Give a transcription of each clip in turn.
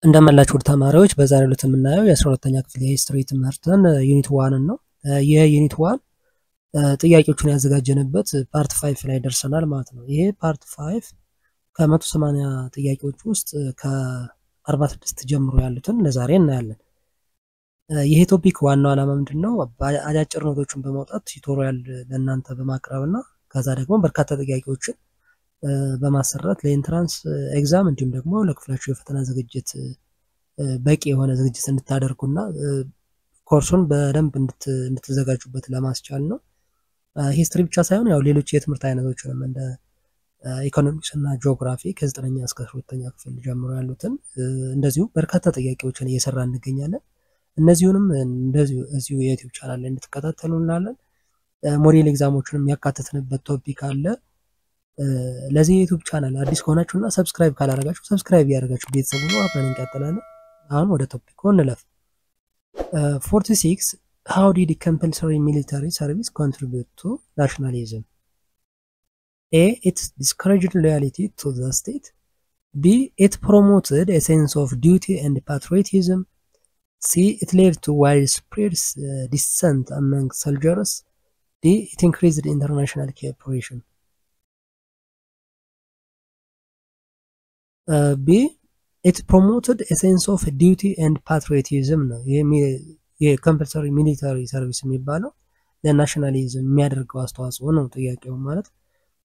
እንደመላችሁ ተማሪዎች በዛሬው ዕለት የምናየው የ12ኛ ክፍል የሂስትሪ ትምህርትን ዩኒት 1 ነው። የዩኒት 1 ጥያቄዎችን ያዘጋጀንበት ፓርት 5 ላይ ደርሰናል ማለት ነው። ይሄ ፓርት 5 ከ180 ጥያቄዎች ውስጥ ከ46 ጀምሮ ያሉትን ለዛሬ እናያለን። ይሄ ቶፒክ ዋናው ዓላማ ምንድነው? አጫጭር ኖቶችን በማውጣት ቱቶሪያል ለእናንተ በማቅረብና ከዛ ደግሞ በርካታ ጥያቄዎችን በማሰራት ለኢንትራንስ ኤግዛም እንዲሁም ደግሞ ለክፍላችሁ የፈተና ዝግጅት በቂ የሆነ ዝግጅት እንድታደርጉና ኮርሱን በደንብ እንድትዘጋጁበት ለማስቻል ነው። ሂስትሪ ብቻ ሳይሆን ያው ሌሎች የትምህርት አይነቶችንም እንደ ኢኮኖሚክስ እና ጂኦግራፊ ከ9ኛ እስከ 12ኛ ክፍል ጀምሮ ያሉትን እንደዚሁ በርካታ ጥያቄዎችን እየሰራ እንገኛለን። እነዚሁንም እንደዚሁ እዚሁ የዩቲዩብ ቻናል ላይ እንድትከታተሉ እንላለን። ሞዴል ኤግዛሞችንም ያካተትንበት ቶፒክ አለ። ለዚህ ዩቲዩብ ቻናል አዲስ ከሆናችሁና ሰብስክራይብ ካላደረጋችሁ ሰብስክራይብ ያደርጋችሁ ቤተሰቡ ነው። አብረን እንቀጥላለን። አሁን ወደ ቶፒኩ እንለፍ። 46 How did compulsory military service contribute to nationalism? A. It discouraged loyalty to the state. B. It promoted a sense of duty and patriotism. C. It led to widespread dissent among soldiers. D. It increased international cooperation. B. It promoted a sense of duty and patriotism ነው። የኮምፐልሰሪ ሚሊታሪ ሰርቪስ የሚባለው ለናሽናሊዝም የሚያደርገው አስተዋጽኦ ነው ጥያቄው ማለት።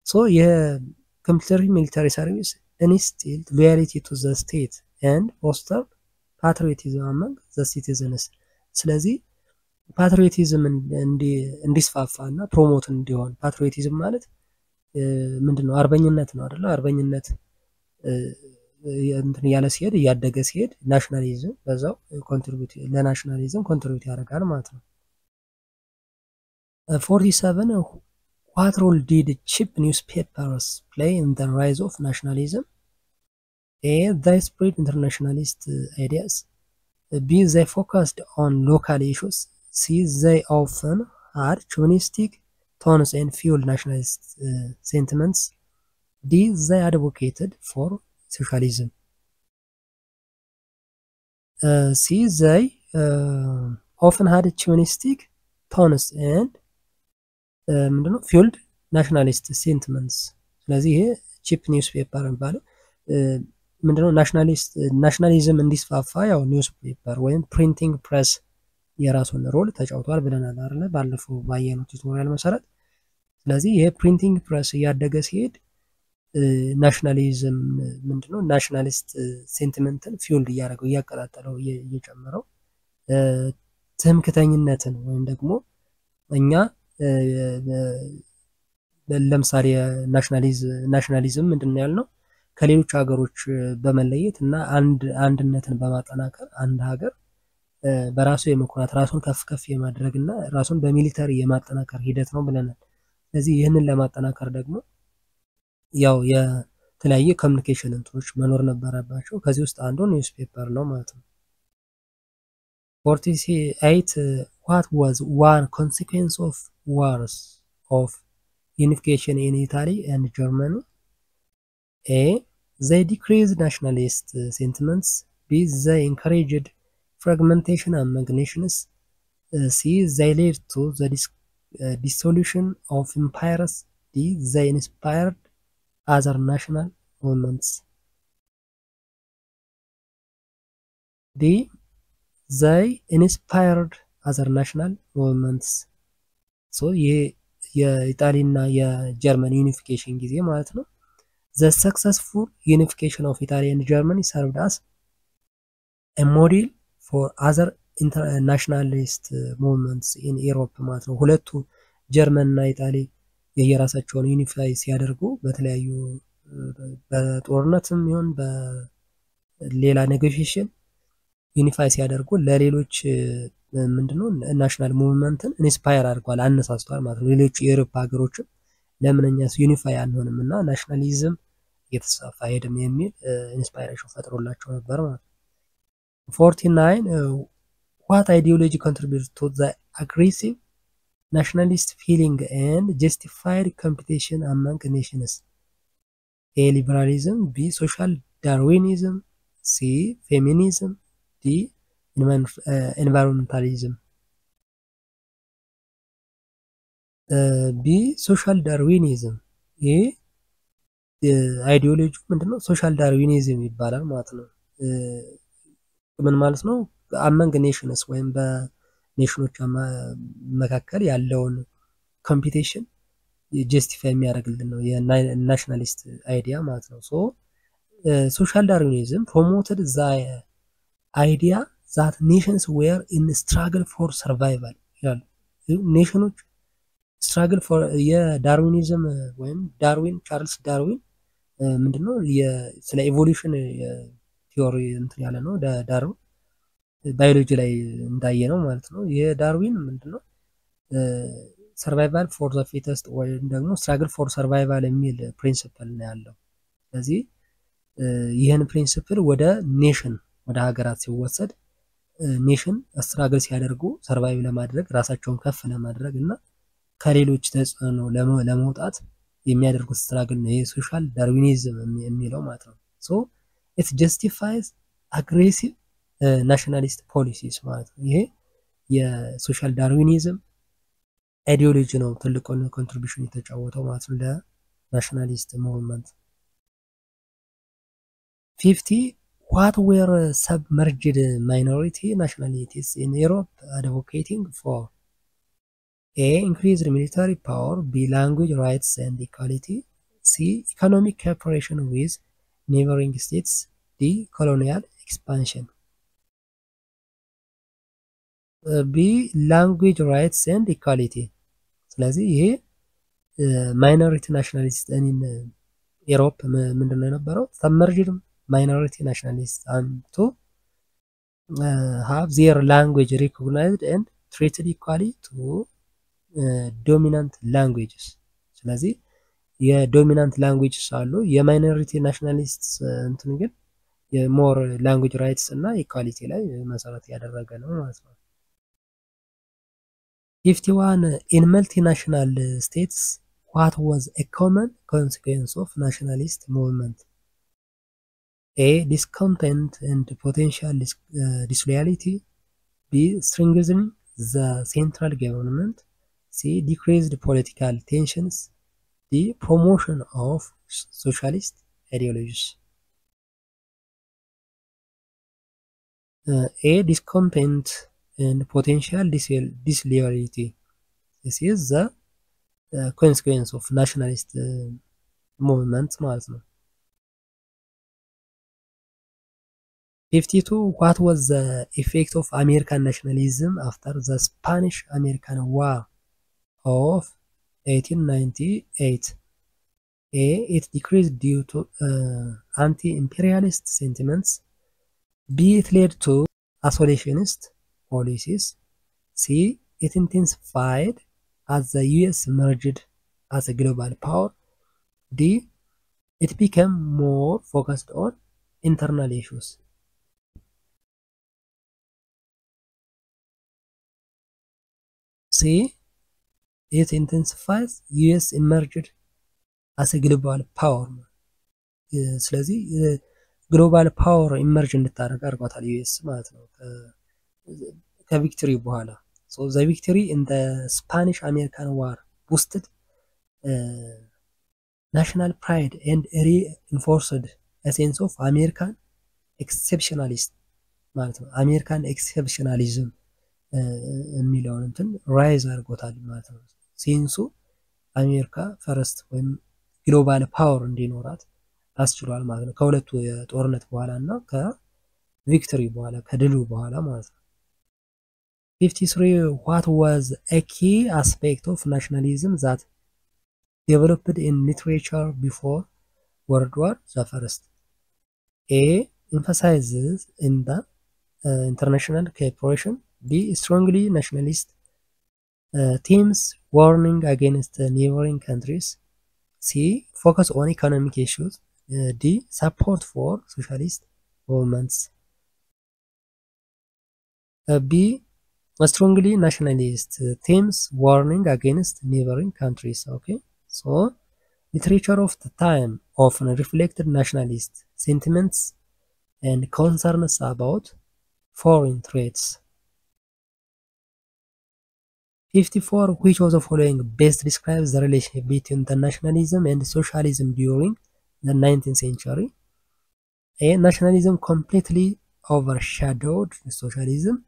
ሶ የኮምፐልሰሪ ሚሊታሪ ሰርቪስ instilled loyalty to the state and fostered patriotism among the citizens። ስለዚህ ፓትሪዮቲዝም እንዲስፋፋና ፕሮሞት እንዲሆን ፓትሪዮቲዝም ማለት ምንድነው? አርበኝነት ነው አይደል? አርበኝነት እንትን ያለ ሲሄድ ያደገ ሲሄድ ናሽናሊዝም በዛው ኮንትሪቢዩት ለናሽናሊዝም ኮንትሪቢዩት ያደርጋል ማለት ነው። 47 What role did cheap newspapers play in the rise of nationalism? A. They spread internationalist ideas. B. They focused on local issues. C. They often had chauvinistic tones and fueled nationalist sentiments. D. They advocated for socialism. C. They often had chauvinistic tones and ምንድነው fueled nationalist sentiments። ስለዚህ ይሄ ቺፕ ኒውስ ፔፐር የሚባለው ምንድነው? ናሽናሊዝም እንዲስፋፋ ያው ኒውስ ፔፐር ወይም ፕሪንቲንግ ፕሬስ የራሱን ሮል ተጫውቷል ብለናል አይደል? ባለፈው ባየነው ቱቶሪያል መሰረት። ስለዚህ ይሄ ፕሪንቲንግ ፕሬስ እያደገ ሲሄድ ናሽናሊዝም ምንድነው? ናሽናሊስት ሴንቲመንትን ፊውልድ እያደረገው እያቀጣጠለው እየጨመረው ትምክተኝነትን ወይም ደግሞ እኛ ለምሳሌ ናሽናሊዝም ምንድነው ያልነው? ከሌሎች ሀገሮች በመለየት እና አንድነትን በማጠናከር አንድ ሀገር በራሱ የመኩራት ራሱን ከፍ የማድረግና ራሱን በሚሊተሪ የማጠናከር ሂደት ነው ብለናል። ስለዚህ ይህንን ለማጠናከር ደግሞ ያው የተለያየ ኮሙኒኬሽን እንትኖች መኖር ነበረባቸው። ከዚህ ውስጥ አንዱ ኒውስ ፔፐር ነው ማለት ነው። 48 What was one consequence of wars of unification in Italy and Germany? A. They decreased nationalist sentiments. B. They encouraged fragmentation among nations. C. They led to the dissolution of empires. D. They inspired other national movements. D. They inspired other national movements. So የኢጣሊና የጀርመን ዩኒፊኬሽን ጊዜ ማለት ነው። The successful unification of Italy and Germany served as a model for other internationalist movements in Europe ማለት ነው። ሁለቱ ጀርመን እና ኢጣሊ የየራሳቸውን ዩኒፋይ ሲያደርጉ በተለያዩ በጦርነትም ይሁን በሌላ ኔጎሺዬሽን ዩኒፋይ ሲያደርጉ ለሌሎች ምንድነው ናሽናል ሙቭመንትን ኢንስፓየር አድርጓል፣ አነሳስቷል ማለት ነው። ሌሎች የአውሮፓ ሀገሮችም ለምንኛስ ዩኒፋይ አንሆንምና ናሽናሊዝም እየተስፋፋ ሄድም የሚል ኢንስፓይሬሽን ፈጥሮላቸው ነበር ማለት ነው። 49 What ideology contributed to the aggressive nationalist feeling and justified competition among nations? A. Liberalism. B. Social Darwinism. C. Feminism. D. Environmentalism. B. Social Darwinism. ይህ አይዲዮሎጂ ምንድነው? ሶሻል ዳርዊኒዝም ይባላል ማለት ነው። ምን ማለት ነው? አመንግ ኔሽንስ ወይም በኔሽኖች መካከል ያለውን ኮምፒቲሽን ጀስቲፋይ የሚያደርግልን ነው የናሽናሊስት አይዲያ ማለት ነው። ሶ ሶሻል ዳርዊኒዝም ፕሮሞትድ ዘ አይዲያ ዛት ኔሽንስ ዌር ኢን ስትራግል ፎር ሰርቫይቫል ይላል። ኔሽኖች ስትራግል ፎር የዳርዊኒዝም ወይም ዳርዊን ቻርልስ ዳርዊን ምንድነው ስለ ኢቮሉሽን ቲዮሪ እንትን ያለ ነው። ዳርዊን ባዮሎጂ ላይ እንዳየ ነው ማለት ነው። የዳርዊን ምንድነው ሰርቫይቫል ፎር ዘ ፊተስት ወይም ደግሞ ስትራግል ፎር ሰርቫይቫል የሚል ፕሪንሲፕል ነው ያለው። ስለዚህ ይህን ፕሪንሲፕል ወደ ኔሽን ወደ ሀገራት ሲወሰድ ኔሽን ስትራግል ሲያደርጉ ሰርቫይቭ ለማድረግ ራሳቸውን ከፍ ለማድረግ እና ከሌሎች ተጽዕኖ ለመውጣት የሚያደርጉት ስትራግል ነው የሶሻል ዳርዊኒዝም የሚለው ማለት ነው። ሶ ኢት ጀስቲፋይዝ አግሬሲቭ ናሽናሊስት ፖሊሲስ ማለት ነው። ይሄ የሶሻል ዳርዊኒዝም አይዲዮሎጂ ነው ትልቁን ኮንትሪቢዩሽን የተጫወተው ማለት ነው ለናሽናሊስት ሙቭመንት። 50 what were submerged minority nationalities in Europe advocating for? A. Increased military power. B. Language rights and equality. C. Economic cooperation with neighboring states. D. Colonial expansion. B. Language rights and equality. ስለዚህ ይሄ ማይኖሪቲ ናሽናሊስት ኢን ዩሮፕ ምንድነው የነበረው? ሰብመርጅድ ማይኖሪቲ ናሽናሊስት to have their language recognized and treated equally to dominant languages። ስለዚህ የዶሚናንት ላንጉዌጅስ አሉ። የማይኖሪቲ ናሽናሊስት እንትን ግን የሞር ላንጉዌጅ ራይትስ እና ኢኳሊቲ ላይ መሰረት ያደረገ ነው ማለት ነው። 51 in multinational states what was a common consequence of nationalist movement? A. Discontent and potential disloyalty. B. Strengthening the central government. C. Decreased political tensions. D. Promotion of socialist ideologies. A. Discontent and potential disloyalty. This is the consequence of nationalist movement ማለት ነው። 52 what was the effect of American nationalism after the Spanish-American War of 1898? A. It decreased due to anti-imperialist sentiments. B. It led to isolationist policies. C. It intensified as the US emerged as a global power. D. It became more focused on internal issues. C. It intensifies US emerged as a global power. ስለዚህ ግሎባል ፓወር ኢመርጅ እንድታደርግ አድርጓታል ዩኤስ ማለት ነው ከቪክቶሪ በኋላ። ሶ ዘ ቪክቶሪ ኢን ዘ ስፓኒሽ አሜሪካን ዋር boosted national pride and reinforced a sense of American exceptionalism ማለት ነው። አሜሪካን ኤክሴፕሽናሊዝም የሚለውን እንትን ራይዝ አድርጎታል ማለት ነው። ሴንሱ አሜሪካ ፈረስት ወይም ግሎባል ፓወር እንዲኖራት አስችሏል ማለት ነው። ከሁለቱ የጦርነት በኋላ እና ከቪክቶሪ በኋላ ከድሉ በኋላ ማለት ነው። 53 what was a key aspect of nationalism that developed in literature before World War I? A. Emphasizes in the international cooperation. B. Strongly nationalist themes warning against neighboring countries. C. Focus on economic issues. D. Support for socialist movements. B. Strongly nationalist themes warning against neighboring countries. Okay, so literature of the time often reflected nationalist sentiments and concerns about foreign threats. 54. Which of the following best describes the relationship between the nationalism and socialism during the 19th century? A. Nationalism completely overshadowed socialism.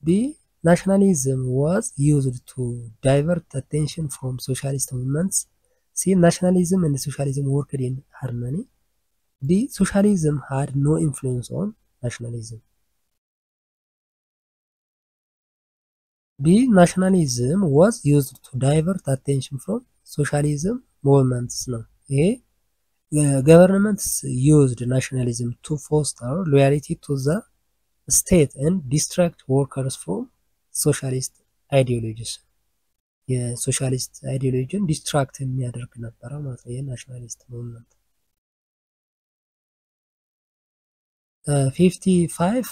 B. Nationalism was used to divert attention from socialist movements. C. Nationalism and socialism worked in harmony. D. Socialism had no influence on nationalism. B. Nationalism was used to divert attention from socialism movements ነው። ይሄ governments used nationalism to foster loyalty to the state and distract workers from socialist ideologies. የሶሻሊስት አይዲዮሎጂን ዲስትራክት የሚያደርግ ነበረ ማለት ነው የናሽናሊስት ሙቭመንት። 55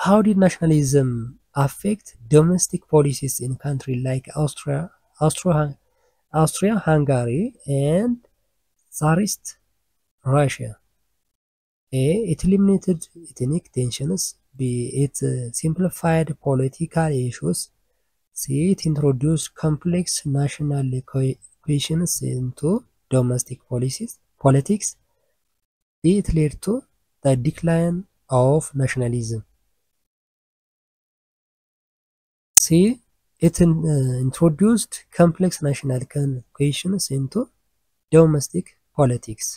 how did nationalism affect domestic policies in countries like Austria-Hungary and Tsarist Russia? A. It eliminated ethnic tensions. B. It simplified political issues. C. It introduced complex national questions into domestic politics. D. It led to the decline of nationalism. C. It introduced complex national questions into domestic politics.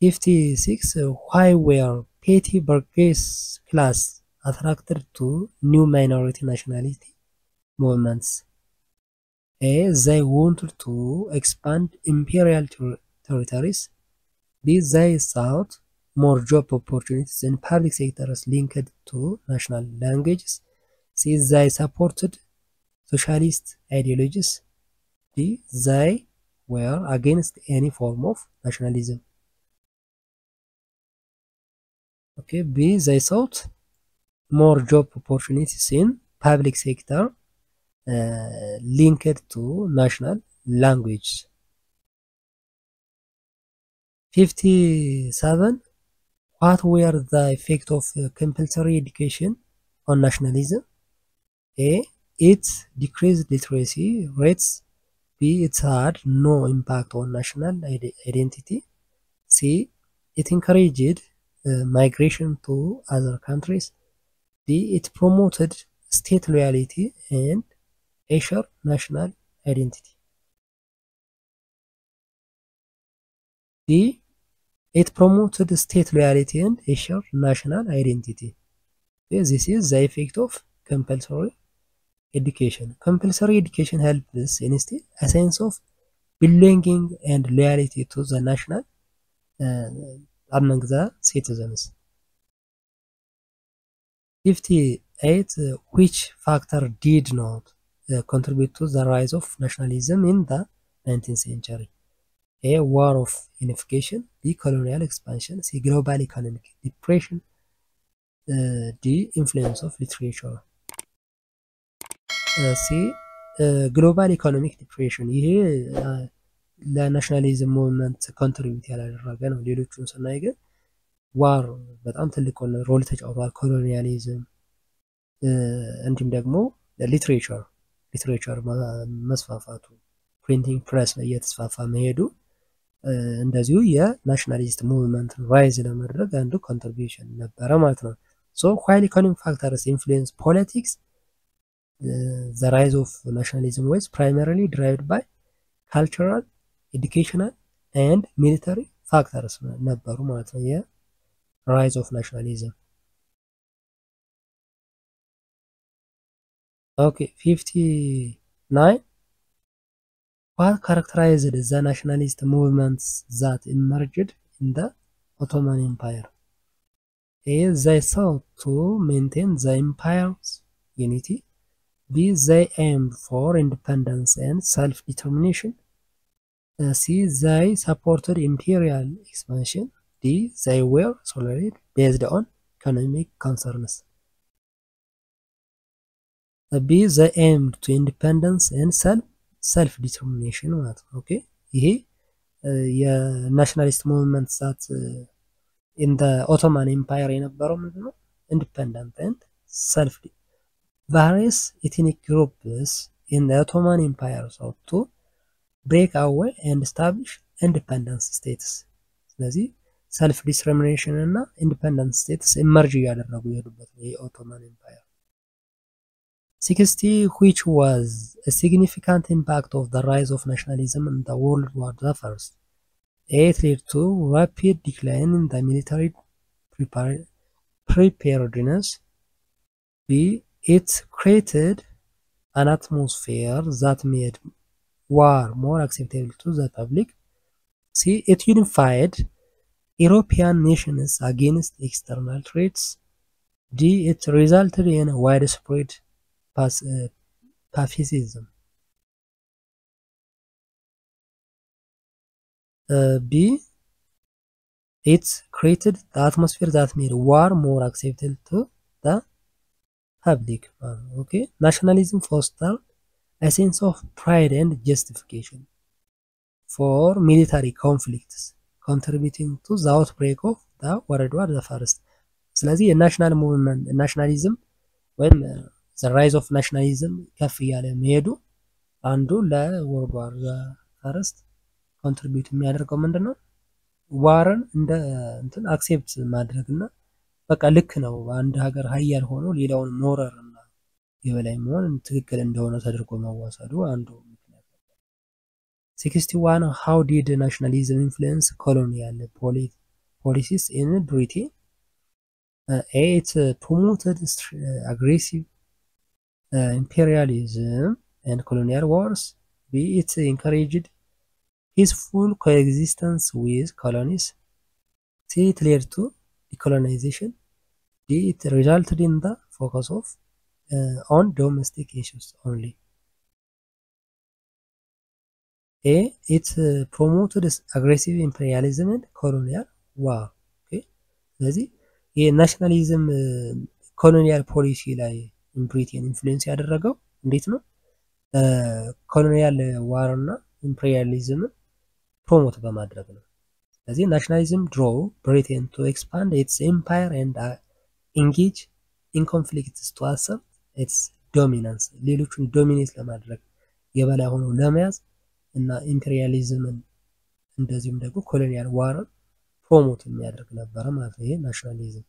56. Why were petty bourgeois class attracted to new minority nationality movements? A. They wanted to expand imperial territories. B. They sought more job opportunities in public sectors linked to national languages. C. They supported socialist ideologies. D. They were against any form of nationalism. Okay, B. They sought more job opportunities in public sector linked to national language. 57. What were the effects of compulsory education on nationalism? A. It decreased literacy rates. B. It had no impact on national identity. C. It encouraged migration to other countries. D. It promoted state loyalty and assured national identity. D. It promoted state loyalty and assured national identity. This is the effect of compulsory education. Compulsory education helps instill a sense of belonging and loyalty to the national among the citizens. 58. Which factor did not contribute to the rise of nationalism in the 19th century? A. War of unification. B. Colonial expansion. C. Global economic depression. D. Influence of literature. C. ግሎባል ኢኮኖሚክ ዲፕሬሽን ይሄ ለናሽናሊዝም ሙቭመንት ኮንትሪቢዩት ያላደረገ ነው። ሌሎቹን ስናይ ግን ዋር በጣም ትልቅ ሮል ተጫውቷል። ኮሎኒያሊዝም እንዲሁም ደግሞ ሊትሬቸር መስፋፋቱ ፕሪንቲንግ ፕሬስ እየተስፋፋ መሄዱ እንደዚሁ የናሽናሊስት ሙቭመንት ራይዝ ለማድረግ አንዱ ኮንትሪቢዩሽን ነበረ ማለት ነው። ሶ while economic factors influence politics, the rise of nationalism was primarily driven by cultural, educational and military factors ነበሩ ማለት ነው የራይዝ ኦፍ ናሽናሊዝም። Okay, 59. What characterized the nationalist movements that emerged in the Ottoman Empire? A. They sought to maintain the empire's unity. B. They aimed for independence and self-determination. C. They supported imperial expansion. D. They were solely based on economic concerns. B. They aimed to independence and self-determination ማለት ነው። ኦኬ ይሄ የናሽናሊስት ሙቭመንት ዛት in the Ottoman Empire የነበረው ምንድነው? independent and self various ethnic groups in the Ottoman Empire sought to break away and establish independent states. ስለዚህ self discrimination እና independent states emerge እያደረጉ የሄዱበት ነው የኦቶማን ኤምፓየር። 60 which was a significant impact of the rise of nationalism in the World War I. It led to rapid decline in the military preparedness. B. It created an atmosphere that made war more acceptable to the public. C. It unified European nations against external threats. D. It resulted in widespread pacifism. B. It created the atmosphere that made war more acceptable to the public. Okay. Nationalism fostered a sense of pride and justification for military conflicts, contributing to the outbreak of the World War I. ስለዚህ የናሽናል ሙቭመንት ናሽናሊዝም ወይም the rise of nationalism ከፍ እያለ መሄዱ አንዱ ለወርልድ ዋር ፈርስት ኮንትሪቢዩት የሚያደርገው ምንድነው? ዋርን እንደ እንትን አክሴፕት ማድረግና በቃ ልክ ነው አንድ ሀገር ሀያል ሆኖ ሌላውን መውረር እና የበላይ መሆን ትክክል እንደሆነ ተደርጎ መወሰዱ አንዱ ምክንያት ነው። 61 how did nationalism influence colonial policies in Britain? A. It promoted aggressive imperialism and colonial wars. B. It encouraged peaceful coexistence with colonies. C. It led to decolonization. D. It resulted in the focus of on domestic issues only. A. It promoted aggressive imperialism and colonial war. Okay. ስለዚህ የናሽናሊዝም ኮሎኒያል ፖሊሲ ላይ ብሪቴን ኢንፍሉዌንስ ያደረገው እንዴት ነው? ኮሎኒያል ዋር እና ኢምፔሪያሊዝምን ፕሮሞት በማድረግ ነው። ስለዚህ ናሽናሊዝም ድሮው ብሪቴን ቱ ኤክስፓንድ ኢትስ ኤምፓየር ኤንድ ኢንጌጅ ኢን ኮንፍሊክትስ ቱ አሰፕት ኢትስ ዶሚናንስ ሌሎችን ዶሚኔት ለማድረግ የበላይ ሆኖ ለመያዝ እና ኢምፔሪያሊዝምን እንደዚሁም ደግሞ ኮሎኒያል ዋርን ፕሮሞት የሚያደርግ ነበር ማለት ነው ይሄ ናሽናሊዝም።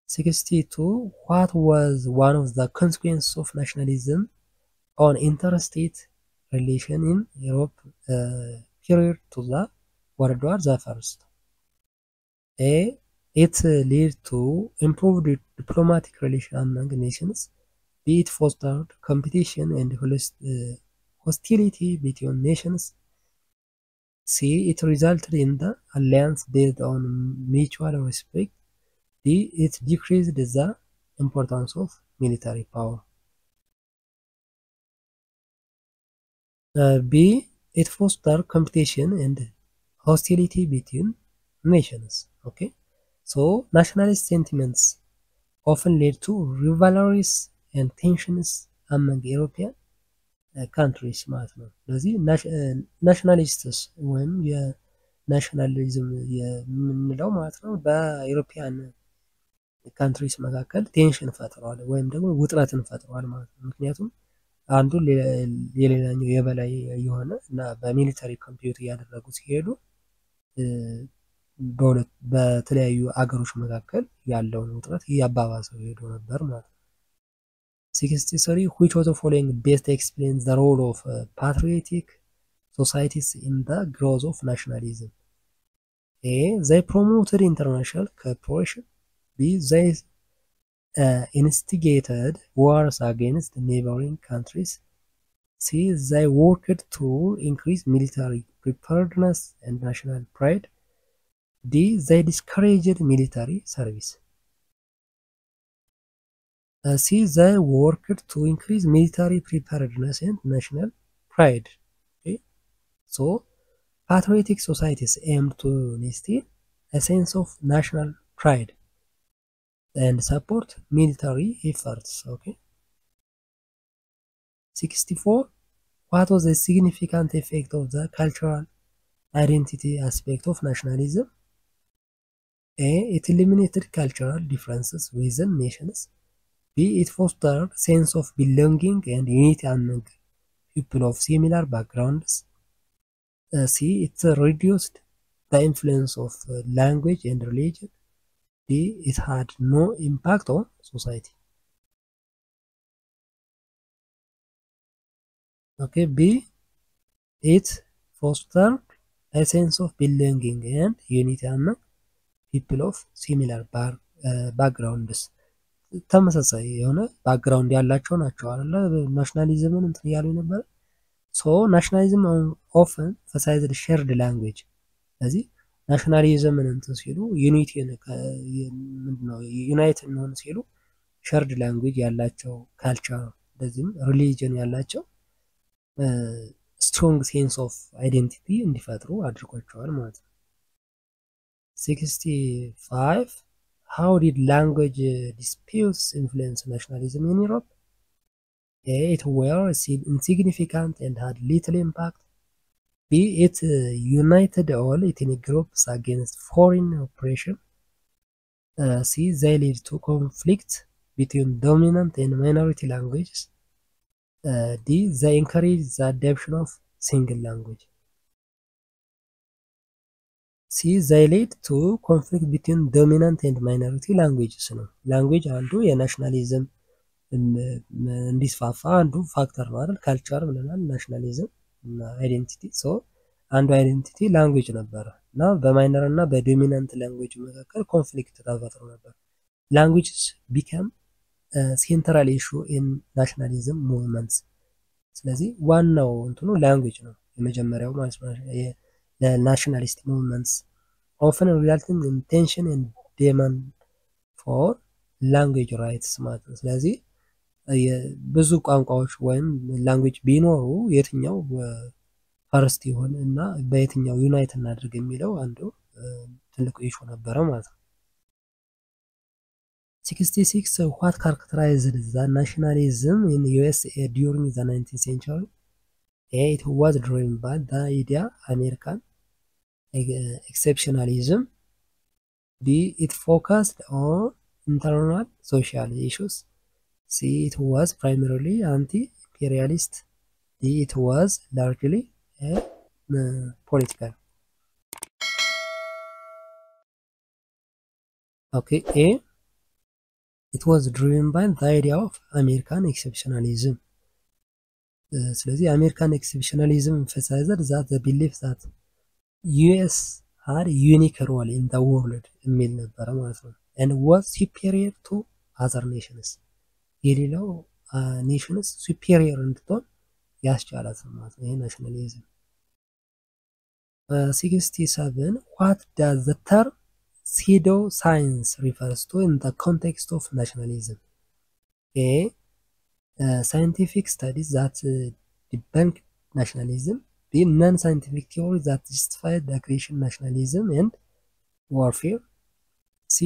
62 what was one of the consequences of nationalism on interstate relation in Europe period to the World War I? A. It led to improved diplomatic relations among nations. B. It fostered competition and hostility between nations. C. It resulted in the alliance based on mutual respect. D. It decreased the importance of military power. B. It fostered competition and hostility between nations. Okay, so nationalist sentiments often led to rivalries and tensions among European countries ማለት ነው። ስለዚህ ናሽናሊስትስ ወይም የናሽናሊዝም የምንለው ማለት ነው በዩሮፒያን ካንትሪስ መካከል ቴንሽን ፈጥሯል ወይም ደግሞ ውጥረትን ፈጥሯል ማለት ነው። ምክንያቱም አንዱ የሌላኛው የበላይ የሆነ እና በሚሊተሪ ኮምፒውት እያደረጉ ሲሄዱ በተለያዩ አገሮች መካከል ያለውን ውጥረት እያባባሰው ሄዶ ነበር ማለት ነው። 63 which of the following best explains the role of patriotic societies in the growth of nationalism? A. They promoted international cooperation. B. They instigated wars against neighboring countries. C. They worked to increase military preparedness and national pride. D. They discouraged military service. C. They worked to increase military preparedness and national pride. Okay. So, patriotic societies aim to instill a sense of national pride and support military efforts. Okay. 64 what was the significant effect of the cultural identity aspect of nationalism? A. It eliminated cultural differences within nations. B. It fostered sense of belonging and unity among people of similar backgrounds. C. It reduced the influence of language and religion. D. It had no impact on society. Okay, B. It fostered a sense of belonging and unity among people of similar backgrounds. ተመሳሳይ የሆነ ባክግራውንድ ያላቸው ናቸው አይደለ? ናሽናሊዝምን እንትን እያሉ ነበር። ሶ ናሽናሊዝም ኦፍን emphasized shared language። ስለዚህ ናሽናሊዝምን እንትን ሲሉ ዩኒቲ ምንድነው ዩናይት እንሆን ሲሉ ሸርድ ላንጉዌጅ ያላቸው ካልቸር እንደዚህም ሪሊጅን ያላቸው ስትሮንግ ሴንስ ኦፍ አይዴንቲቲ እንዲፈጥሩ አድርጓቸዋል ማለት ነው። 65 How did language disputes influence nationalism in Europe? A. It were insignificant and had little impact. B. It united all ethnic groups against foreign oppression. C. They led to conflict between dominant and minority languages. D. They encouraged the adoption of single language. C. They led to conflict between dominant and minority languages ነው። ላንጉዌጅ አንዱ የናሽናሊዝም እንዲስፋፋ አንዱ ፋክተር ነው አይደል? ካልቸር ብለናል፣ ናሽናሊዝም እና አይዴንቲቲ። ሶ አንዱ አይዴንቲቲ ላንጉዌጅ ነበረ እና በማይነር እና በዶሚናንት ላንጉዌጅ መካከል ኮንፍሊክት ተፈጥሮ ነበር። ላንጉዌጅስ ቢካም ሴንትራል ኢሹ ኢን ናሽናሊዝም ሙቭመንትስ። ስለዚህ ዋናው እንትኑ ላንጉዌጅ ነው የመጀመሪያው ማለት ነው። ናሽናሊስት ሙቭመንትስ often resulting in tension and demand for language rights ማለት ነው። ስለዚህ ብዙ ቋንቋዎች ወይም ላንጉዌጅ ቢኖሩ የትኛው ፈርስት ይሆን እና በየትኛው ዩናይት እናድርግ የሚለው አንዱ ትልቁ ኢሹ ነበረ ማለት ነው። 66 What characterized the nationalism in USA during the 19th century? A. It was driven by the idea American exceptionalism. B. It focused on internal social issues. C. It was primarily anti-imperialist. D. It was largely political. Okay, A. It was driven by the idea of American exceptionalism. ስለዚህ American exceptionalism emphasized that the belief that US had unique role in the world የሚል ነበረ ማለት ነው and was superior to other nations የሌላው nations superior እንድትሆን ያስቻላት ማለት ነው ይሄ ናሽናሊዝም። 67 What does the term pseudo science refers to in the context of nationalism? A. Scientific studies that debunk nationalism. B. Non-scientific theories that justify the aggression, nationalism, and warfare. C.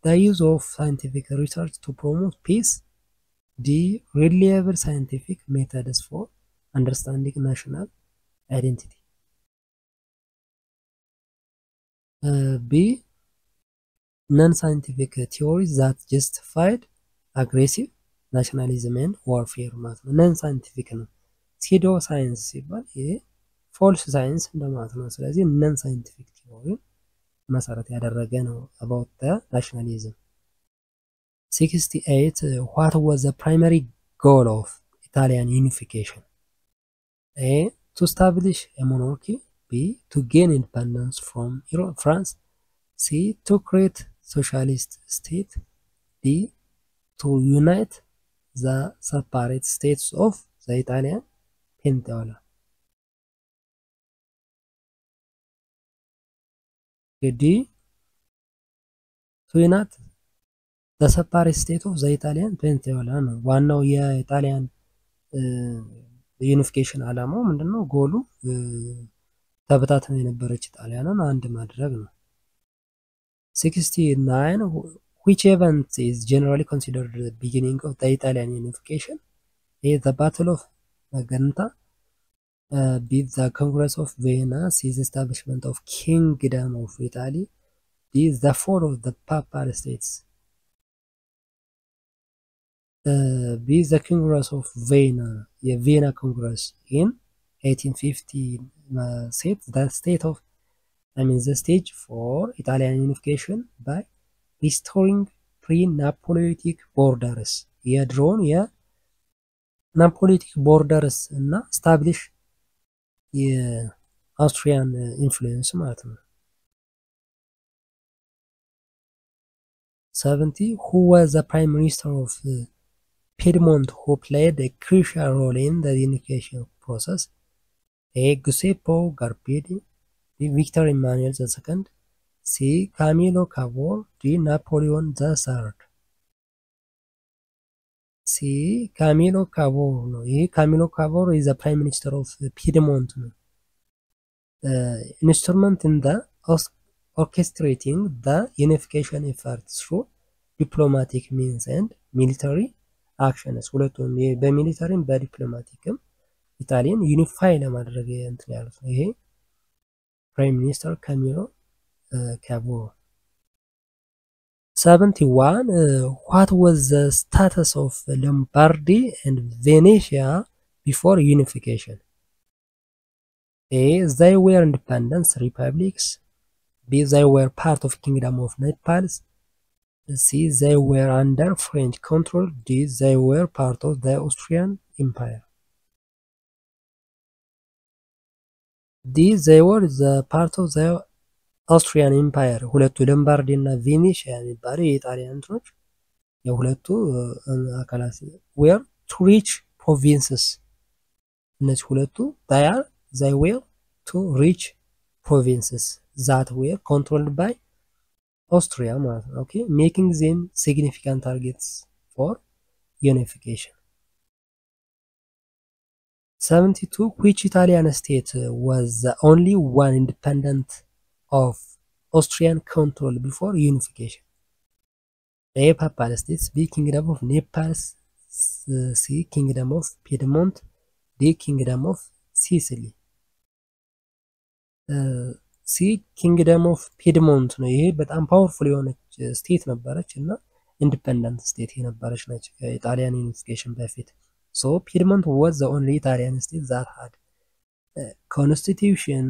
The use of scientific research to promote peace. D. Reliable scientific methods for understanding national identity. B. Non-scientific theories that justified aggressive nationalism and warfare ማለት ነው። non-scientific ነው። ሴዶ ሳይንስ ሲባል ይሄ ፎልስ ሳይንስ እንደማለት ነው። ስለዚህ ነን ሳይንቲፊክ ቲዮሪ መሰረት ያደረገ ነው about the nationalism. 68 What was the primary goal of Italian unification? A. To establish a monarchy. B. To gain independence from France. C. To create socialist state. D. To unite the separate states of the Italian peninsula. D. To unite the separate state of the Italian peninsula ነው ዋናው የኢጣሊያን ዩኒፊኬሽን ዓላማው ምንድነው? ጎሉ ተበታትና የነበረች ጣሊያንን አንድ ማድረግ ነው። 69 Which event is generally considered the beginning of the Italian unification? A. The Battle of Magenta. B. The Congress of Vienna. C. The establishment of Kingdom of Italy. D. The fall of the Papal States. B. The Congress of Vienna. The Vienna Congress in 1850 set the stage for Italian unification by restoring pre-Napoleonic borders. የድሮውን የናፖሊቲክ ቦርደርስ እና ስታብሊሽ የአውስትሪያን ኢንፍሉዌንስ ማለት ነው። 70 who was the prime minister of Piedmont who played a crucial role in the unification process? A. Giuseppe Garibaldi. B. Victor Emmanuel II. C. Camillo Cavour. D. Napoleon III. C. Camillo Cavour ነው። ይህ Camillo Cavour is the prime minister of Piedmont ነው። Instrument in the orchestrating the unification effort through diplomatic means and military actions. ሁለቱም በሚሊተሪም በዲፕሎማቲክም ኢጣሊያን ዩኒፋይ ለማድረግ እንትን ያሉት ነው። ይሄ ፕራይም ሚኒስተር ካሚሎ ካቮር። 71 what was the status of Lombardy and Venetia before unification? A. They were independent republics. B. They were part of Kingdom of Naples. C. They were under French control. D. They were part of the Austrian Empire. D. They were the part of the Austrian Empire. ሁለቱ ሎምባርዲ እና ቬኔሺያ የሚባሉ የኢጣሊያን እንትኖች የሁለቱ አካላት were two rich provinces. እነዚህ ሁለቱ they were two rich provinces that were controlled by Austria ማለት ነው። Okay, making them significant targets for unification. 72 which Italian state was the only one independent of Austrian control before unification? A. Papal States. B. Kingdom of Naples. C. Kingdom of Piedmont. D. Kingdom of Sicily. C. Kingdom of Piedmont ነው። ይሄ በጣም ፓወርፉል የሆነች ስቴት ነበረች እና ኢንዲፔንደንት ስቴት የነበረች ነች ከኢጣሊያን ዩኒፊኬሽን በፊት። So Piedmont was the only Italian state that had a constitution,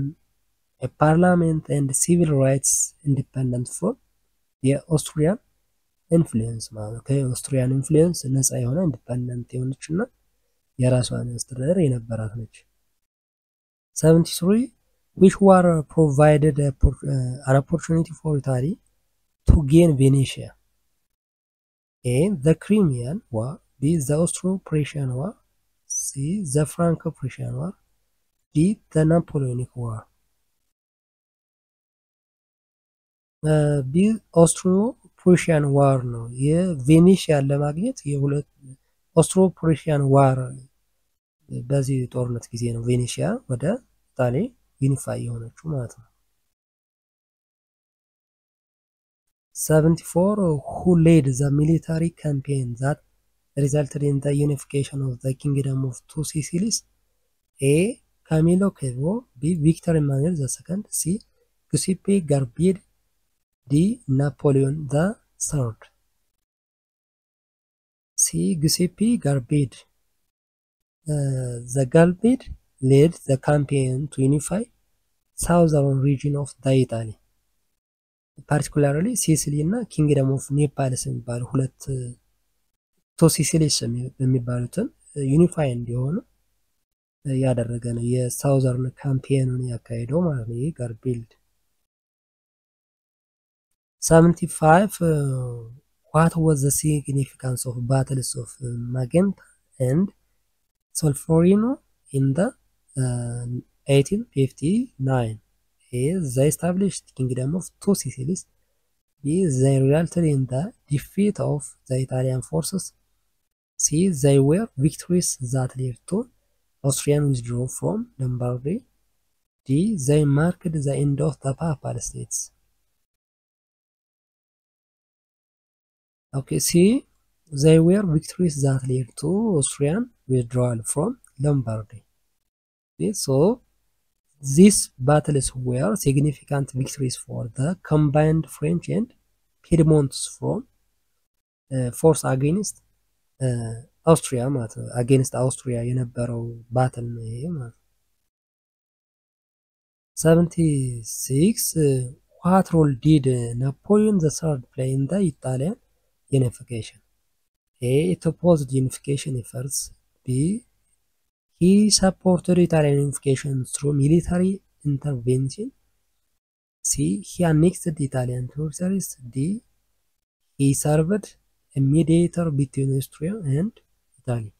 a parliament and civil rights independent from the Austrian influence ማለት ነው። ከኦስትሪያን ኢንፍሉዌንስ ነፃ የሆነ ኢንዲፔንደንት የሆነች እና የራሷን አስተዳደር የነበራት ነች። 73 which war provided an opportunity for Italy to gain Venetia? A. The Crimean War. B. The Austro-Prussian War. C. The Franco-Prussian War. D. The Napoleonic War. B. Austro-Prussian War ነው። የቬኔሺያን ለማግኘት የሁለት ኦስትሮ-ፕሩሺያን ዋር በዚህ ጦርነት ጊዜ ነው ቬኔሺያ ወደ ኢጣሊ ዩኒፋይ የሆነችው ማለት ነው። 74 who led the military campaign that resulted in the unification of the Kingdom of Two Sicilies? A. Camillo Cavour. B. Victor Emmanuel II. C. Giuseppe Garibaldi. D. Napoleon III. C. Giuseppe Garibaldi. The Garibaldi led the campaign to unify southern region of the Italy, particularly Sicily እና Kingdom of Naples የሚባሉ ሁለት ቱ ሲሲሊስ የሚባሉትን ዩኒፋይ እንዲሆኑ ያደረገ ነው። የሳውዘርን ካምፔኑን ያካሄደው ማለት ነው። ይሄ ጋሪባልዲ። 75 what was the significance of battles of Magenta and Solferino in the 1859? A. They established Kingdom of Two Sicilies. B. They resulted in the defeat of the Italian forces. C. They were victories that led to Austrian withdrawal from Lombardy. D. They marked the end of the Papal States. Okay, C. They were victories that led to Austrian withdrawal from Lombardy. So these battles were significant victories for the combined French and Piedmont force against Austria ማለት ነው። against Austria የነበረው ባትል ነው ይሄ ማለት ነው። 76 what role did Napoleon III play in the Italian unification? A. It opposed unification efforts. B. He supported Italian unification through military intervention. C. He annexed Italian territories. D. He served a mediator between Austria and Italy.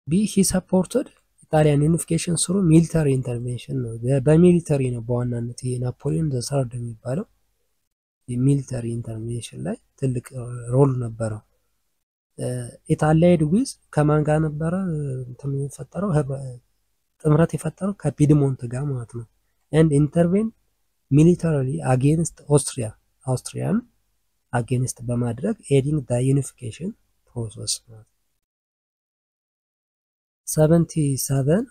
B. He supported Italian unification through military intervention ነው። በሚሊተሪ ነው በዋናነት ናፖሊዮን ዘ ሰርድ የሚባለው የሚሊተሪ ኢንተርቬንሽን ላይ ትልቅ ሮል ነበረው። ኢታሊያድ ዊዝ ከማን ጋር ነበረ የፈጠረው ጥምረት የፈጠረው ከፒድሞንት ጋር ማለት ነው። and intervene militarily against Austrian against በማድረግ aiding the unification process ነው። 77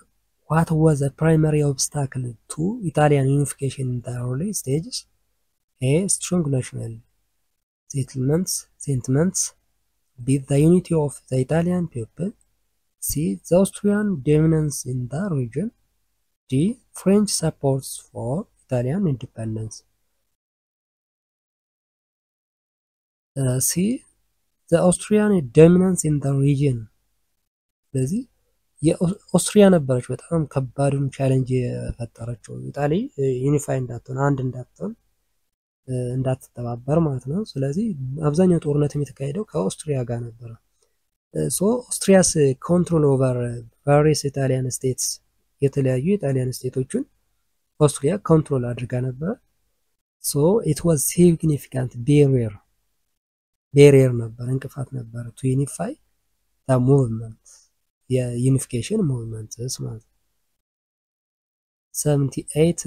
what was the primary obstacle to Italian unification in the early stages? A. Strong national sentiments. B. The unity of the Italian people. C. The Austrian dominance in the region. D. French support for Italian independence. C. The Austrian dominance in the region. ስለዚህ የኦስትሪያ ነበረች በጣም ከባዱን ቻሌንጅ የፈጠረችው ኢጣሊ ዩኒፋይ እንዳትሆን አንድ እንዳትሆን እንዳትተባበር ማለት ነው። ስለዚህ አብዛኛው ጦርነት የተካሄደው ከኦስትሪያ ጋር ነበር። ሶ ኦስትሪያስ ኮንትሮል ኦቨር ቫሪየስ ኢታሊያን ስቴትስ የተለያዩ ኢጣሊያን ስቴቶችን ኦስትሪያ ኮንትሮል አድርጋ ነበር። ሶ ኢት ዋዝ ሲግኒፊካንት ቤሪየር ነበር እንቅፋት ነበር ቱ ዩኒፋይ ዳ ሙቭመንት የዩኒፊኬሽን ሙቭመንትስ ማለት ነው። 78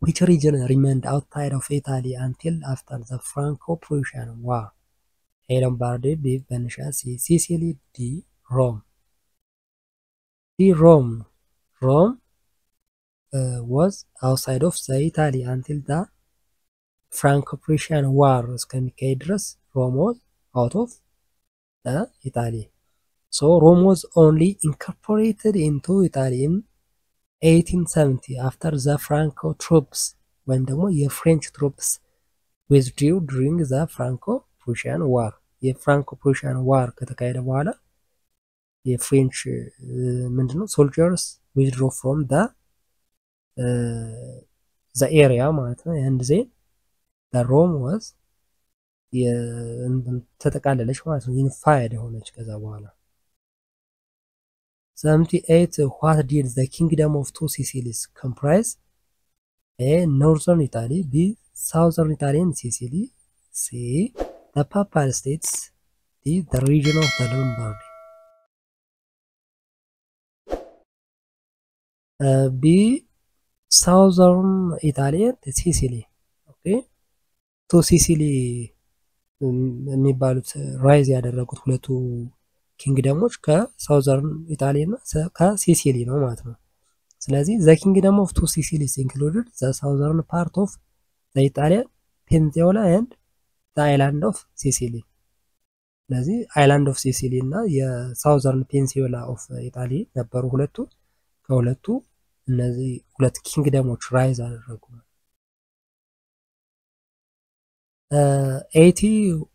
which region remained outside of Italy until after the Franco-Prussian War? A. Lombardy, B. Venetia, C. Sicily, D. Rome. D. Rome was outside of the Italy until the Franco-Prussian War እስከሚካሄድ ድረስ Rome was out of the Italy. So Rome was only incorporated into Italy in 1870 after the Franco troops when the French troops withdrew during the Franco-Prussian War. The Franco-Prussian War ከተካሄደ በኋላ የፍሬንች ምንድነው soldiers withdrew from the area ማለት ነው and then the Rome was ተጠቃለለች ማለት ነው ዩኒፋይድ ሆነች ከዛ በኋላ 78 what did the kingdom of two Sicilies comprise? A. Northern Italy. B. Southern Italy and Sicily. C. The Papal States. D. The region of the Lombardy. B. Southern Italy and Sicily. Okay. two Sicily የሚባሉት ራይዝ ያደረጉት ሁለቱ ኪንግደሞች ከሳውዘርን ኢታሊ እና ከሲሲሊ ነው ማለት ነው። ስለዚህ the kingdom of two Sicilies included the southern part of the Italian peninsula and the island of Sicily. ስለዚህ island of Sicily እና የሳውዘርን peninsula of Italy ነበሩ ሁለቱ ከሁለቱ እነዚህ ሁለት ኪንግደሞች ራይዝ አደረጉ። 80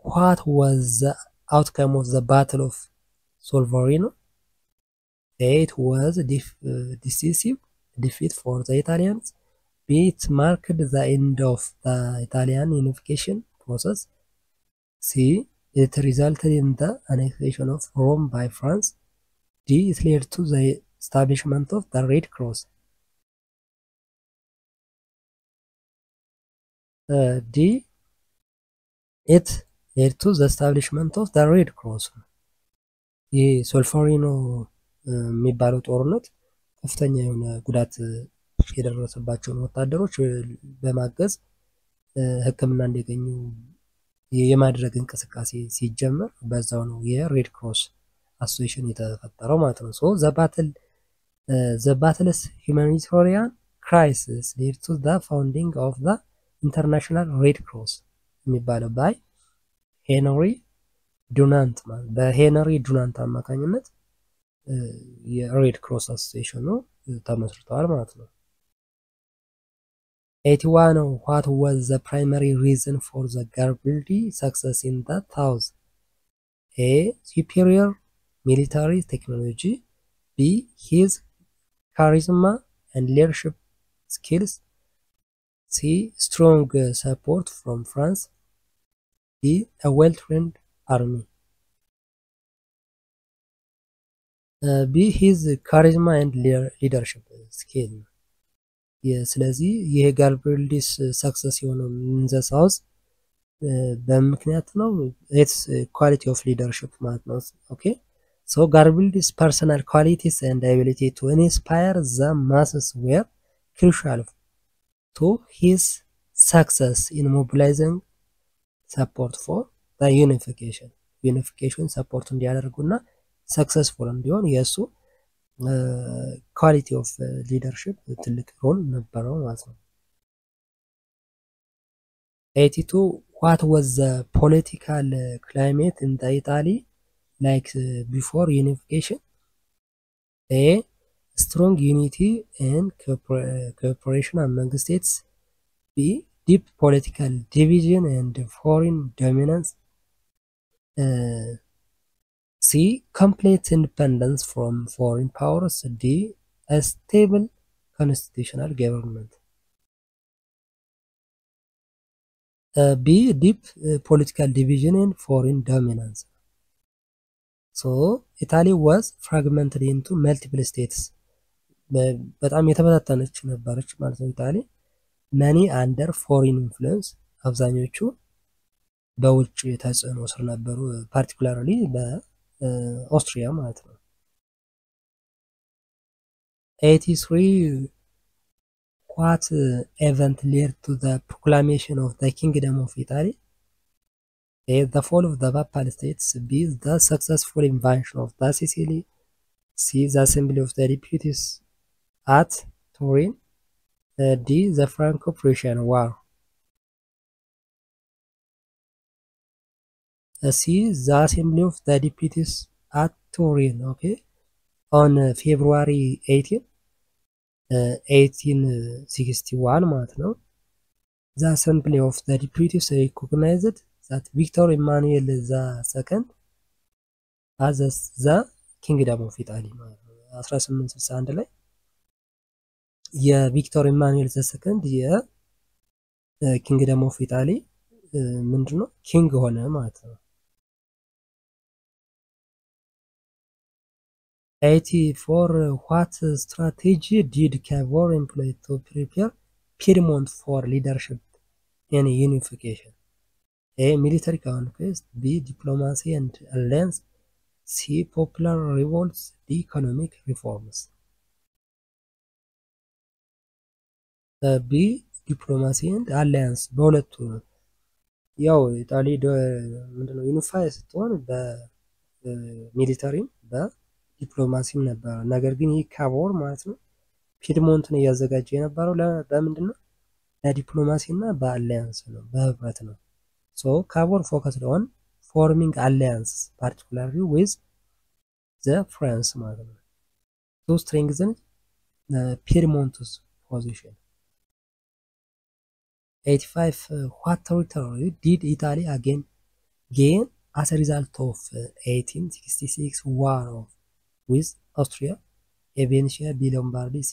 what was the outcome of the Battle of Solferino? It was a decisive defeat for the Italians. B. It marked the end of the Italian unification process. C. It resulted in the annexation of Rome by France. D. It led to the establishment of the Red Cross. D. It led to the establishment of the Red Cross. ይህ ሶልፈሪኖ የሚባለው ጦርነት ከፍተኛ የሆነ ጉዳት የደረሰባቸውን ወታደሮች በማገዝ ሕክምና እንዲያገኙ የማድረግ እንቅስቃሴ ሲጀመር በዛው ነው የሬድ ክሮስ አሶሲዬሽን የተፈጠረው ማለት ነው። ሶ ዘ ባትልስ ሁማኒታሪያን ክራይሲስ ሌድ ቱ ዘ ፋውንዲንግ ኦፍ ዘ ኢንተርናሽናል ሬድ ክሮስ የሚባለው ባይ ሄንሪ ዱናንት ማለት በሄንሪ ዱናንት አማካኝነት የሬድ ክሮስ አሶሲዬሽኑ ተመስርተዋል ማለት ነው። 81 what was the primary reason for the Garibaldi success in the south? A. Superior military technology. B. His charisma and leadership skills. C. Strong support from France. D. A well-trained army. B. His charisma and leadership skill. ስለዚህ ይሄ ጋሪባልዲስ ሰክሰስ የሆነው ኢን ዘ ሳውዝ በምክንያት ነው ኢትስ ኳሊቲ ኦፍ ሊደርሺፕ ማለት ነው። ኦኬ ሶ ጋሪባልዲስ ፐርሰናል ኳሊቲስ ኤንድ አቢሊቲ ቱ ኢንስፓየር ዘ ማስስ ዌር ክሩሻል ቱ ሂዝ ሰክሰስ ኢን ሞቢላይዚንግ ሰፖርት ፎር ዘ ዩኒፊኬሽን ሰፖርት እንዲያደርጉና ሰክሰስፉል እንዲሆን የእሱ ኳሊቲ ኦፍ ሊደርሺፕ ትልቅ ሮል ነበረው ማለት ነው። 82 what was the political climate in the Italy like before unification? A. Strong unity and cooperation among states. B. Deep political division and foreign dominance. C. Complete independence from foreign powers. D. A stable constitutional government. B. Deep political division and foreign dominance. So Italy was fragmented into multiple states. በጣም የተበታተነች ነበረች ማለት ነው ኢታሊ many under foreign influence አብዛኞቹ በውጭ ተጽዕኖ ስር ነበሩ ፓርቲኩላርሊ በኦስትሪያ ማለት ነው። 83 what event led to the proclamation of the Kingdom of Italy? A. The fall of the Papal States. B. The successful invasion of the Sicily. C. The Assembly of the Deputies at Turin. D. The Franco-Prussian War. C. The Assembly of the Deputies at Turin. Okay, on February 18, 1861 ማለት ነው። The Assembly of the Deputies recognized that Victor Emmanuel II as the Kingdom of Italy ማለት ነው። 1861 ላይ የቪክቶር ኢማኑኤል ዘሰከንድ የኪንግደም ኦፍ ኢታሊ ምንድነው ኪንግ ሆነ ማለት ነው። 84 what strategy did Cavour employ to prepare Piedmont for leadership and unification? A. Military conquest. B. Diplomacy and alliance. C. Popular revolts. D. Economic reforms. B. ዲፕሎማሲ ኤንድ አላያንስ በሁለቱ ያው ኢጣሊ ምንድነው ዩኒፋይ ስትሆን በሚሊተሪም በዲፕሎማሲም ነበር። ነገር ግን ይህ ካቮር ማለት ነው ፒድሞንትን እያዘጋጀ የነበረው በምንድነው ለዲፕሎማሲ እና በአላያንስ ነው በህብረት ነው። ሶ ካቮር ፎከስድ ኦን ፎርሚንግ አላያንስ particularly with the France ማለት ነው to strengthen Piedmont's position. 85 what territory did Italy again gain as a result of 1866 war with Austria? A. Venetia. B. Lombardy. C.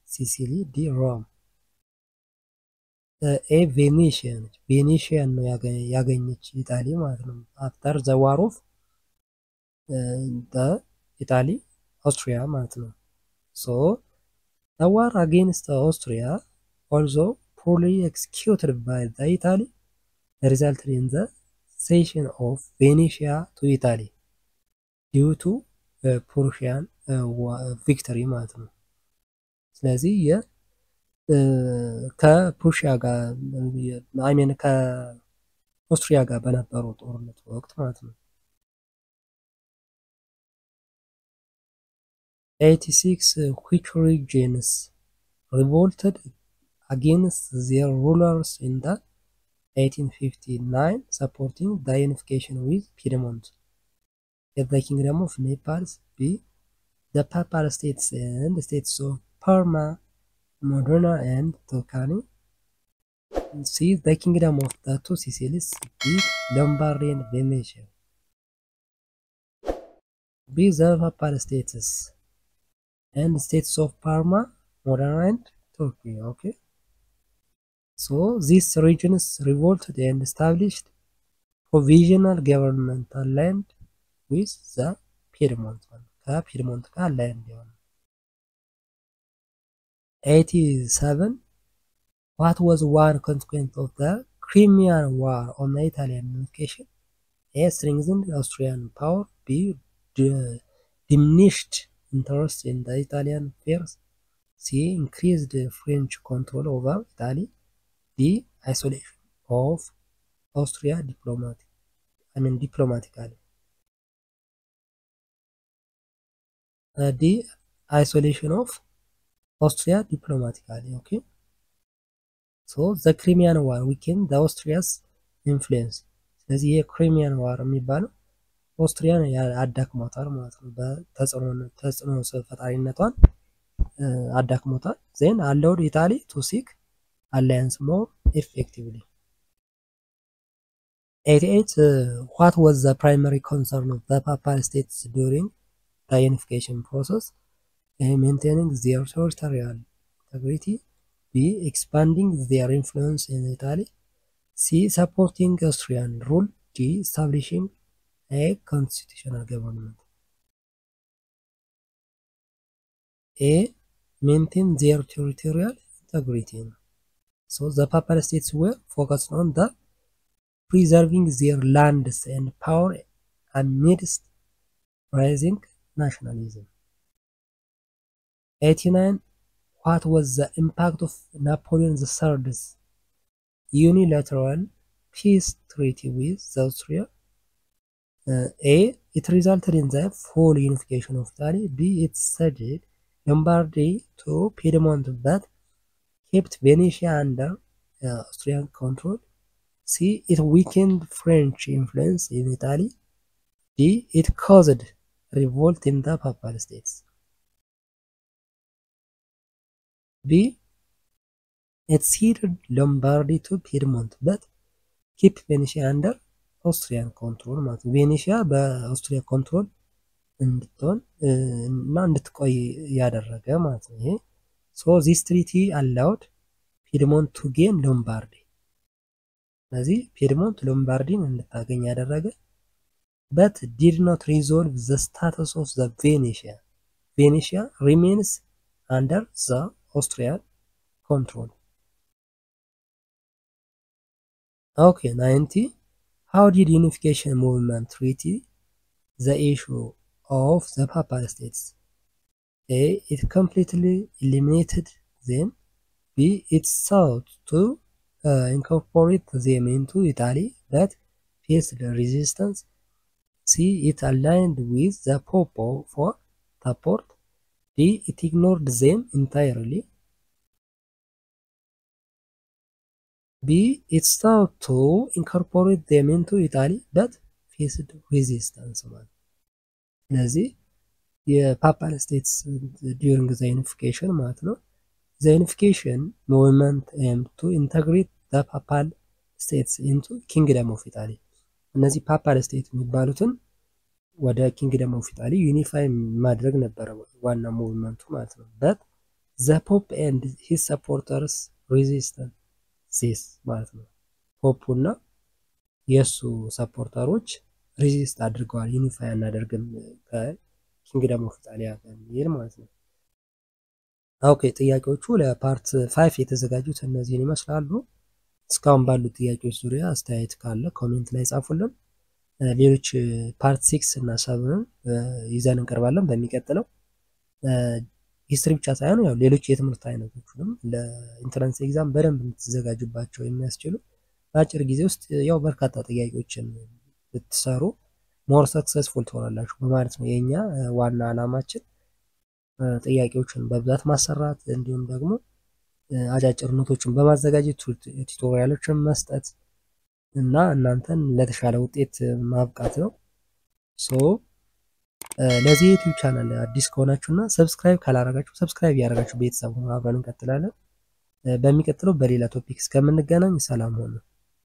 Sicily. D. Rome. A. Venetian ነው ያገኘች ኢጣሊ ማለት ነው after the war of the Italy Austria ማለት ነው። So the war against Austria also poorly executed by the Italy resulted in the cession of Venetia to Italy due to Prussian victory ማለት ነው። ስለዚህ ከፕሩሺያ ጋር ከኦስትሪያ ጋር በነበረው ጦርነት ወቅት ማለት ነው 86 which regions revolted against their rulers in the 1859 supporting the unification with Piedmont? The Kingdom of Nepal. B. The Papal States and States of Parma, Modena and Toscany. C. The Kingdom of the Two Sicilies. D. Lombardy and Venetia. B. The Papal States and States of Parma, Modena and Turkey. Okay. So these regions revolted and established provisional governmental land with the Piedmont one. ከፒድሞንት ጋር land የሆነ 87 What was one consequence of the Crimean War on the Italian unification? A. Strengthened Austrian power. B. Diminished interest in the Italian affairs. C. Increased French control over Italy. D. Isolation of Austria diplomatically. D. Isolation of Austria diplomatically. Okay. So the Crimean War weakened the Austria's influence. ስለዚህ የክሪሚያን ዋር የሚባለው ኦስትሪያን አዳክሞታል ማለት ነው። በተጽዕኖ ፈጣሪነቷን አዳክሞታል። then allowed Italy to seek alliance more effectively. 88 What was the primary concern of the Papal States during the unification process? A. Maintaining their territorial integrity. B. Expanding their influence in Italy. C. Supporting Austrian rule. D. Establishing a constitutional government. A. Maintain their territorial integrity. So the Papal States were focused on the preserving their lands and power amidst rising nationalism. 89 What was the impact of Napoleon III's unilateral peace treaty with Austria? A. It resulted in the full unification of Italy. B. It ceded Lombardy to Piedmont but kept Venetia under Austrian control. C. It weakened French influence in Italy. D. It caused revolt in the Papal States. B. It ceded Lombardy to Piedmont but kept Venetia under Austrian control. ማለት ቬኔሺያ በአውስትሪያ ኮንትሮል እንድትሆን እና እንድትቆይ ያደረገ ማለት ነው። ይሄ so this treaty allowed Piedmont to gain Lombardy. ስለዚህ ፒድሞንት ሎምባርዲን እንድታገኝ ያደረገ but did not resolve the status of the Venetia. Venetia remains under the Austrian control. Okay, 90. How did unification movement treat the issue of the Papal States? A. It completely eliminated them. B. It sought to incorporate them into Italy but faced resistance. C. It aligned with the Pope for support. D. It ignored them entirely. B. It sought to incorporate them into Italy but faced resistance. ስለዚህ የፓፓል ስቴትስ during the unification ማለት ነው። The unification movement aimed to integrate the Papal States into Kingdom of Italy. እነዚህ ፓፓል ስቴት የሚባሉትን ወደ ኪንግደም ኦፍ ኢታሊ ዩኒፋይ ማድረግ ነበር ዋና ሙቭመንቱ ማለት ነው። but the Pope and his supporters resisted this ማለት ነው። ፖፑና የሱ ሰፖርተሮች ሬዚስት አድርገዋል ዩኒፋይ አናደርግም ከኪንግደም ኦፍ ኢታሊ ጋር ማለት ነው። ኦኬ ጥያቄዎቹ ለፓርት 5 የተዘጋጁት እነዚህን ይመስላሉ። እስካሁን ባሉት ጥያቄዎች ዙሪያ አስተያየት ካለ ኮሜንት ላይ ጻፉልን። ሌሎች ፓርት 6 እና 7 ይዘን እንቀርባለን በሚቀጥለው። ሂስትሪ ብቻ ሳይሆን ያው ሌሎች የትምህርት አይነቶችንም ለኢንትራንስ ኤግዛም በደንብ እንድትዘጋጁባቸው የሚያስችሉ በአጭር ጊዜ ውስጥ ያው በርካታ ጥያቄዎችን ብትሰሩ ሞር ሰክሰስፉል ትሆናላችሁ በማለት ነው የኛ ዋና አላማችን። ጥያቄዎችን በብዛት ማሰራት እንዲሁም ደግሞ አጫጭር ኖቶችን በማዘጋጀት ቱቶሪያሎችን መስጠት እና እናንተን ለተሻለ ውጤት ማብቃት ነው። ለዚህ ዩቲዩብ ቻናል አዲስ ከሆናችሁና ሰብስክራይብ ካላረጋችሁ ሰብስክራይብ ያደረጋችሁ ቤተሰብ ሆኖ አብረን እንቀጥላለን። በሚቀጥለው በሌላ ቶፒክ እስከምንገናኝ ሰላም ሆኑ።